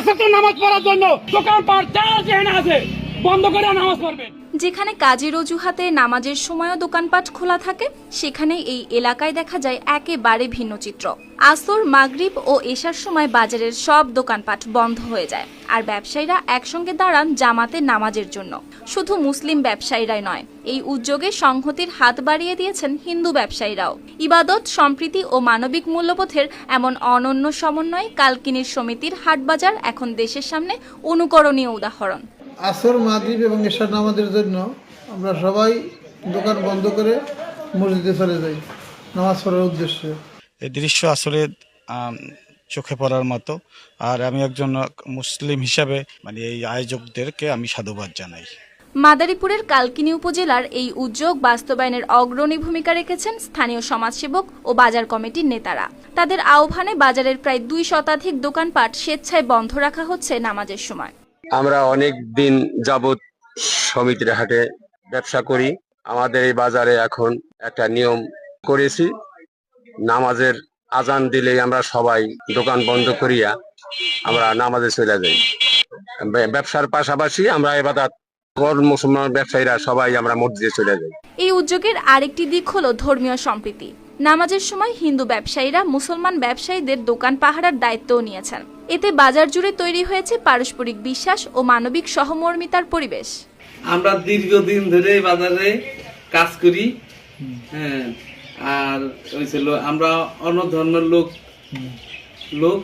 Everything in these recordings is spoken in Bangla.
পাঁচ নামাজ পড়ার জন্য দোকানপাট যার যেখানে আছে বন্ধ করে নামাজ পড়বেন। যেখানে কাজের অজুহাতে নামাজের সময়ও দোকানপাট খোলা থাকে, সেখানে এই এলাকায় দেখা যায় একেবারে ভিন্ন চিত্র। আসর, মাগরিব ও এশার সময় বাজারের সব দোকানপাট বন্ধ হয়ে যায়, আর ব্যবসায়ীরা একসঙ্গে দাঁড়ান জামাতে নামাজের জন্য। শুধু মুসলিম ব্যবসায়ীরাই নয়, এই উদ্যোগে সংহতির হাত বাড়িয়ে দিয়েছেন হিন্দু ব্যবসায়ীরাও। ইবাদত, সম্প্রীতি ও মানবিক মূল্যবোধের এমন অনন্য সমন্বয়ে কালকিনির সমিতির হাটবাজার এখন দেশের সামনে অনুকরণীয় উদাহরণ। আসর, মাগরিব এবং এশার নামাজের জন্য আমরা সবাই দোকান বন্ধ করে মসজিদে চলে যাই নামাজ পড়ার উদ্দেশ্যে। এই দৃশ্য আসলে চোখে পড়ার মতো, আর আমি একজন মুসলিম হিসাবে এই আয়োজকদেরকে আমি সাধুবাদ জানাই। মাদারীপুরের কালকিনি উপজেলার এই উদ্যোগ বাস্তবায়নের অগ্রণী ভূমিকা রেখেছেন স্থানীয় সমাজসেবক ও বাজার কমিটির নেতারা। তাদের আহ্বানে বাজারের প্রায় 2 শতাধিক দোকানপাট স্বেচ্ছায় বন্ধ রাখা হচ্ছে নামাজের সময়। আমরা অনেক দিন যাবৎ সমিতির হাটে ব্যবসা করি। আমাদের এই বাজারে এখন একটা নিয়ম করেছি, নামাজের আজান দিলেই আমরা সবাই দোকান বন্ধ করিয়া আমরা নামাজে চলে যাই। ব্যবসার পাশাপাশি আমরা ইবাদত মুসলমান ব্যবসায়ীরা সবাই আমরা মসজিদে চলে যাই। এই উদ্যোগের আরেকটি দিক হলো ধর্মীয় সম্প্রীতি। নামাজের সময় হিন্দু ব্যবসায়ীরা মুসলমান ব্যবসায়ীদের দোকান পাহারার দায়িত্বও নিয়েছেন। এতে বাজার জুড়ে তৈরি হয়েছে পারস্পরিক বিশ্বাস ও মানবিক সহমর্মিতার পরিবেশ। আমরা দীর্ঘদিন ধরে বাজারে কাজ করি, হ্যাঁ, আর হয়েছিল আমরা অন্য ধর্মের লোক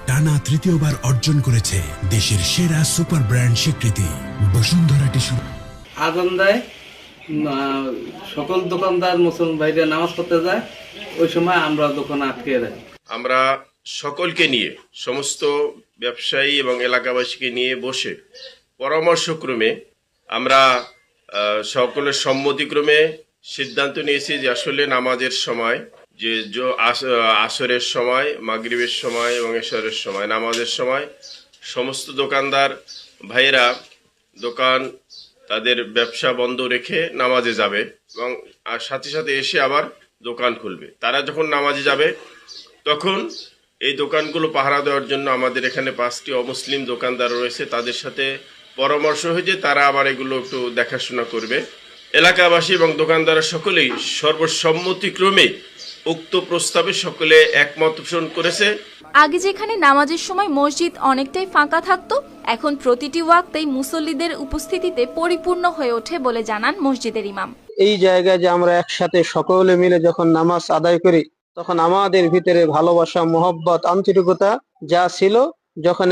টানা তৃতীয়বার অর্জন করেছে দেশের সেরা সুপার ব্র্যান্ড স্বীকৃতি বসুন্ধরা টিস্যু। আজান দেয়, সকল দোকানদার মুসলমান ভাইরা নামাজ পড়তে যায়, ওই সময় আমরা দোকান আটকে রাখি। আমরা সকলকে নিয়ে, সমস্ত ব্যবসায়ী এবং এলাকাবাসীকে নিয়ে বসে পরামর্শক্রমে আমরা সকলের সম্মতিক্রমে সিদ্ধান্ত নিয়েছি যে আসলে নামাজের সময়, যে আসরের সময়, মাগরিবের সময় এবং এশারের সময়, নামাজের সময় সমস্ত দোকানদার ভাইয়েরা দোকান তাদের ব্যবসা বন্ধ রেখে নামাজে যাবে এবং সাথে সাথে এসে আবার দোকান খুলবে। তারা যখন নামাজে যাবে তখন এই দোকানগুলো পাহারা দেওয়ার জন্য আমাদের এখানে 5টি অমুসলিম দোকানদার রয়েছে, তাদের সাথে পরামর্শ হয়েছে তারা আবার এগুলো একটু দেখাশোনা করবে। এলাকাবাসী এবং দোকানদাররা সকলেই সর্বসম্মতিক্রমে উক্ত প্রস্তাবে সকলে একমত পোষণ করেছে। আগে যেখানে নামাজের সময় মসজিদ অনেকটাই ফাঁকা থাকতো, এখন প্রতিটি ওয়াক্তেই মুসল্লিদের উপস্থিতিতে পরিপূর্ণ হয়ে ওঠে বলে জানান মসজিদের ইমাম। এই জায়গায় যে আমরা একসাথে সকলে মিলে যখন নামাজ আদায় করি, তখন আমাদের ভিতরে ভালোবাসা, মহব্বত, আন্তরিকতা যা ছিল, যখন